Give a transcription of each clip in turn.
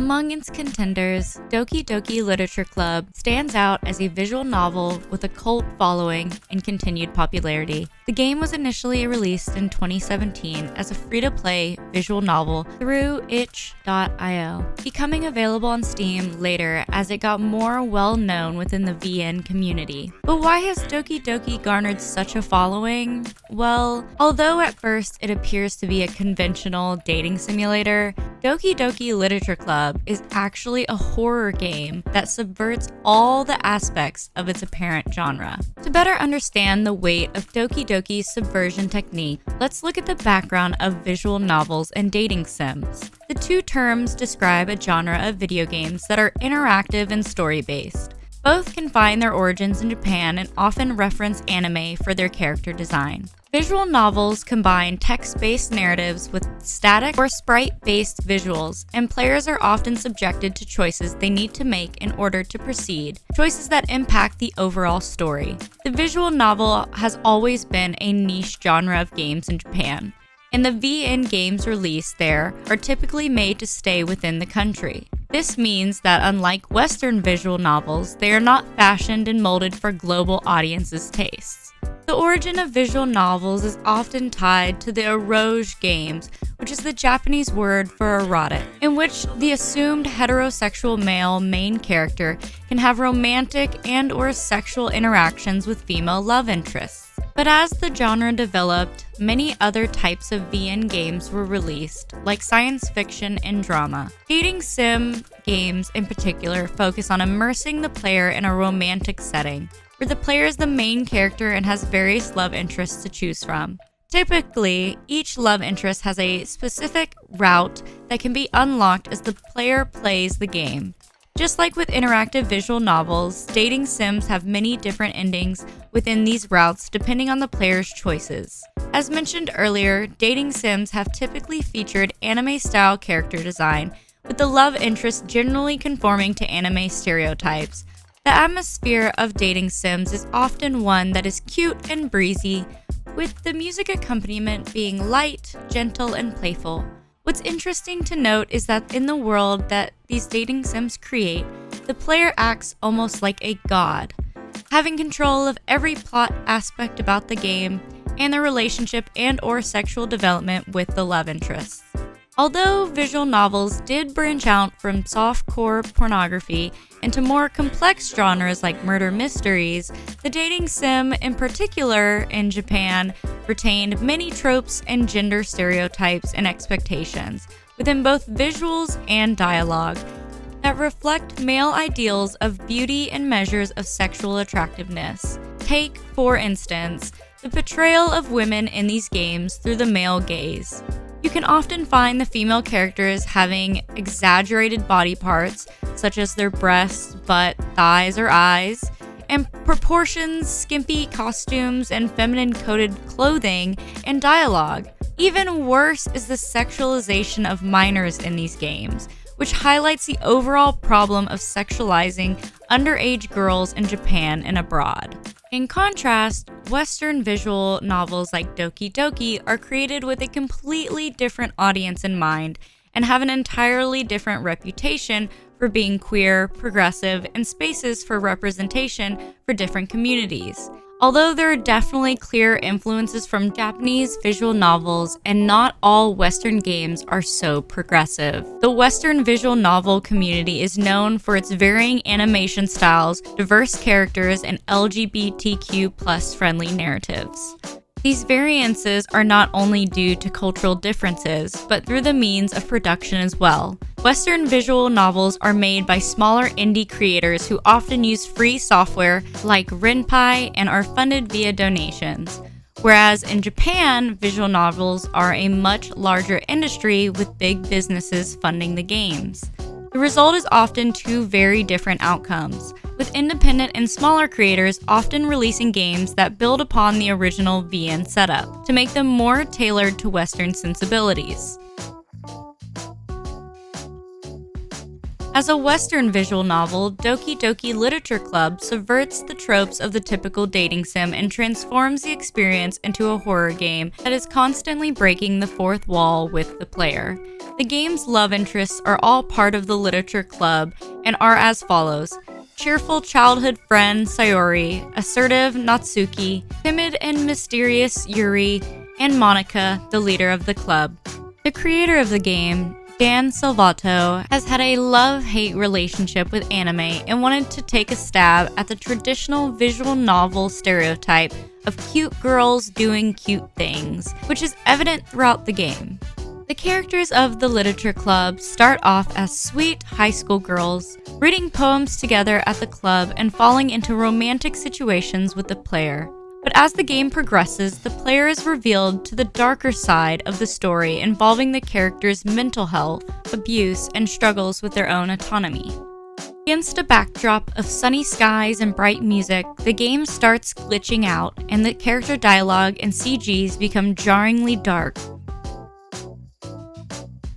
Among its contenders, Doki Doki Literature Club stands out as a visual novel with a cult following and continued popularity. The game was initially released in 2017 as a free-to-play visual novel through itch.io, becoming available on Steam later as it got more well-known within the VN community. But why has Doki Doki garnered such a following? Well, although at first it appears to be a conventional dating simulator, Doki Doki Literature Club is actually a horror game that subverts all the aspects of its apparent genre. To better understand the weight of Doki Doki's subversion technique, let's look at the background of visual novels and dating sims. The two terms describe a genre of video games that are interactive and story-based. Both can find their origins in Japan and often reference anime for their character design. Visual novels combine text-based narratives with static or sprite-based visuals, and players are often subjected to choices they need to make in order to proceed, choices that impact the overall story. The visual novel has always been a niche genre of games in Japan, and the VN games released there are typically made to stay within the country. This means that unlike Western visual novels, they are not fashioned and molded for global audiences' tastes. The origin of visual novels is often tied to the eroge games, which is the Japanese word for erotic, in which the assumed heterosexual male main character can have romantic and/or sexual interactions with female love interests. But as the genre developed, many other types of VN games were released, like science fiction and drama. Dating sim games in particular focus on immersing the player in a romantic setting, where the player is the main character and has various love interests to choose from. Typically, each love interest has a specific route that can be unlocked as the player plays the game. Just like with interactive visual novels, dating sims have many different endings within these routes depending on the player's choices. As mentioned earlier, dating sims have typically featured anime-style character design, with the love interest generally conforming to anime stereotypes. The atmosphere of dating sims is often one that is cute and breezy, with the music accompaniment being light, gentle, and playful. What's interesting to note is that in the world that these dating sims create, the player acts almost like a god, having control of every plot aspect about the game and the relationship and/or sexual development with the love interests. Although visual novels did branch out from softcore pornography into more complex genres like murder mysteries, the dating sim, in particular in Japan, retained many tropes and gender stereotypes and expectations within both visuals and dialogue that reflect male ideals of beauty and measures of sexual attractiveness. Take, for instance, the portrayal of women in these games through the male gaze. You can often find the female characters having exaggerated body parts, such as their breasts, butt, thighs, or eyes, and proportions, skimpy costumes, and feminine-coded clothing and dialogue. Even worse is the sexualization of minors in these games, which highlights the overall problem of sexualizing underage girls in Japan and abroad. In contrast, Western visual novels like Doki Doki are created with a completely different audience in mind and have an entirely different reputation for being queer, progressive, and spaces for representation for different communities. Although there are definitely clear influences from Japanese visual novels, and not all Western games are so progressive. The Western visual novel community is known for its varying animation styles, diverse characters, and LGBTQ+ friendly narratives. These variances are not only due to cultural differences, but through the means of production as well. Western visual novels are made by smaller indie creators who often use free software like Ren'Py and are funded via donations. Whereas in Japan, visual novels are a much larger industry with big businesses funding the games. The result is often two very different outcomes, with independent and smaller creators often releasing games that build upon the original VN setup to make them more tailored to Western sensibilities. As a Western visual novel, Doki Doki Literature Club subverts the tropes of the typical dating sim and transforms the experience into a horror game that is constantly breaking the fourth wall with the player. The game's love interests are all part of the Literature Club and are as follows: cheerful childhood friend Sayori, assertive Natsuki, timid and mysterious Yuri, and Monika, the leader of the club. The creator of the game, Dan Salvato, has had a love-hate relationship with anime and wanted to take a stab at the traditional visual novel stereotype of cute girls doing cute things, which is evident throughout the game. The characters of the Literature Club start off as sweet high school girls, reading poems together at the club and falling into romantic situations with the player. But as the game progresses, the player is revealed to the darker side of the story involving the characters' mental health, abuse, and struggles with their own autonomy. Against a backdrop of sunny skies and bright music, the game starts glitching out, and the character dialogue and CGs become jarringly dark.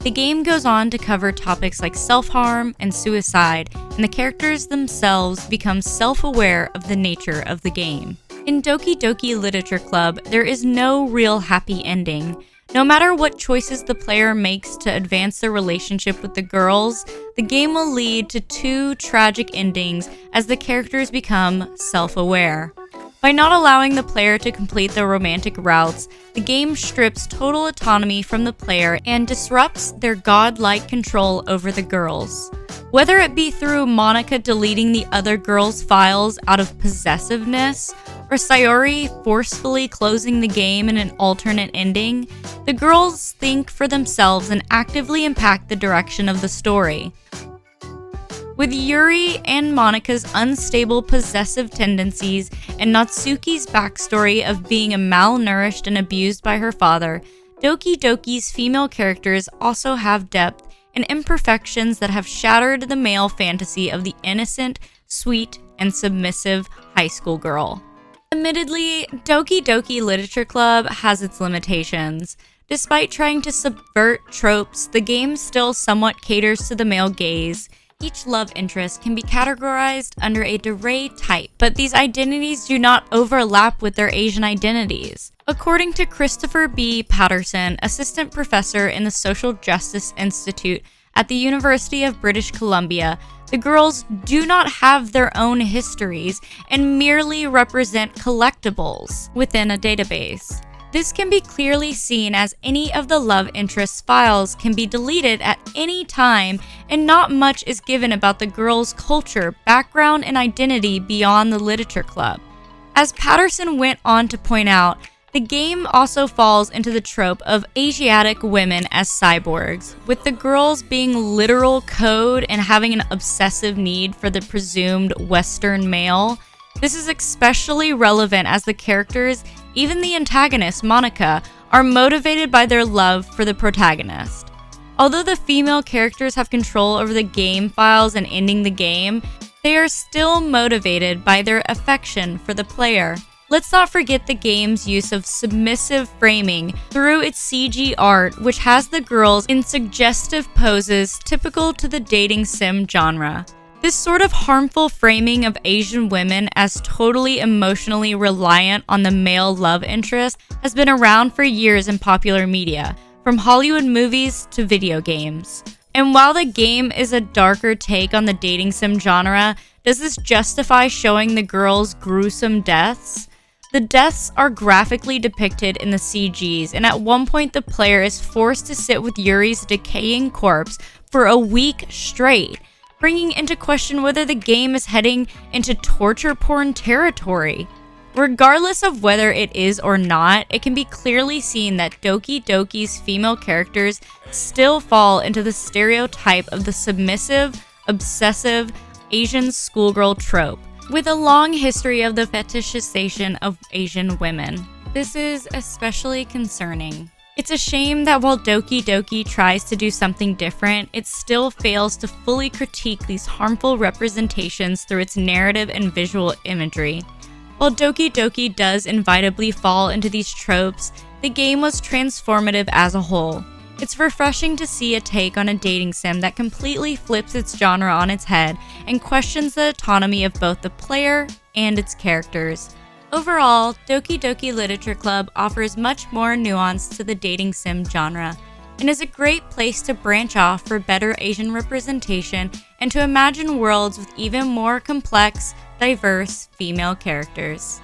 The game goes on to cover topics like self-harm and suicide, and the characters themselves become self-aware of the nature of the game. In Doki Doki Literature Club, there is no real happy ending. No matter what choices the player makes to advance their relationship with the girls, the game will lead to two tragic endings as the characters become self-aware. By not allowing the player to complete their romantic routes, the game strips total autonomy from the player and disrupts their godlike control over the girls. Whether it be through Monika deleting the other girls' files out of possessiveness, or Sayori forcefully closing the game in an alternate ending, the girls think for themselves and actively impact the direction of the story. With Yuri and Monika's unstable possessive tendencies and Natsuki's backstory of being malnourished and abused by her father, Doki Doki's female characters also have depth and imperfections that have shattered the male fantasy of the innocent, sweet, and submissive high school girl. Admittedly, Doki Doki Literature Club has its limitations. Despite trying to subvert tropes, the game still somewhat caters to the male gaze. Each love interest can be categorized under a Derae type, but these identities do not overlap with their Asian identities. According to Christopher B. Patterson, assistant professor in the Social Justice Institute at the University of British Columbia, the girls do not have their own histories and merely represent collectibles within a database. This can be clearly seen as any of the love interest files can be deleted at any time, and not much is given about the girls' culture, background, and identity beyond the Literature Club. As Patterson went on to point out, the game also falls into the trope of Asiatic women as cyborgs, with the girls being literal code and having an obsessive need for the presumed Western male. This is especially relevant as the characters, even the antagonist, Monika, are motivated by their love for the protagonist. Although the female characters have control over the game files and ending the game, they are still motivated by their affection for the player. Let's not forget the game's use of submissive framing through its CG art, which has the girls in suggestive poses typical to the dating sim genre. This sort of harmful framing of Asian women as totally emotionally reliant on the male love interest has been around for years in popular media, from Hollywood movies to video games. And while the game is a darker take on the dating sim genre, does this justify showing the girls' gruesome deaths? The deaths are graphically depicted in the CGs, and at one point the player is forced to sit with Yuri's decaying corpse for a week straight, bringing into question whether the game is heading into torture porn territory. Regardless of whether it is or not, it can be clearly seen that Doki Doki's female characters still fall into the stereotype of the submissive, obsessive, Asian schoolgirl trope, with a long history of the fetishization of Asian women. This is especially concerning. It's a shame that while Doki Doki tries to do something different, it still fails to fully critique these harmful representations through its narrative and visual imagery. While Doki Doki does inevitably fall into these tropes, the game was transformative as a whole. It's refreshing to see a take on a dating sim that completely flips its genre on its head and questions the autonomy of both the player and its characters. Overall, Doki Doki Literature Club offers much more nuance to the dating sim genre, and is a great place to branch off for better Asian representation and to imagine worlds with even more complex, diverse female characters.